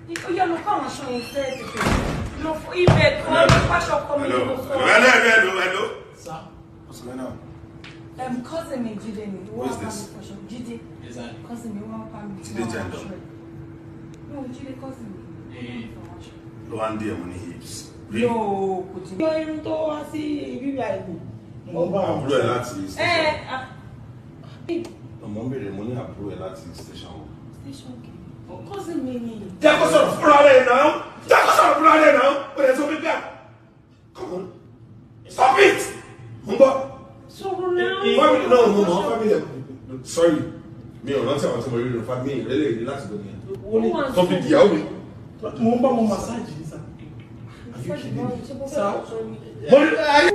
You know, come and show yourself. No, for even Hello. Sir, What's going on? Cousin me, Jide. Who is this? Jide. is that? Cousin me, one family. Jide gender. No, Jide cousin me. No one dear money hips. No, put in. You're in to see Ibrahim. Àbúrò ẹ̀ láti station. Ọmọ mi rè mo ní àbúrò ẹ̀ láti station. Station ke. Cousin me ni. Jẹ́ kó sọ̀rọ̀ fúnra rẹ̀ náà. Ó lè sọ pé bíà. Come on. Stop it. Mo gbọ́. Sọ̀rọ̀ náà. Family náà mo mọ̀ family ẹ̀. Sorry. Mi ò rántí àwọn tí mo rí nínú family ìrẹ́lẹ̀ èdè láti lónìí. Tó fi di ìyàwó mi. Mo ń bá mo massage ní sá. Sir. Mo rí ayé.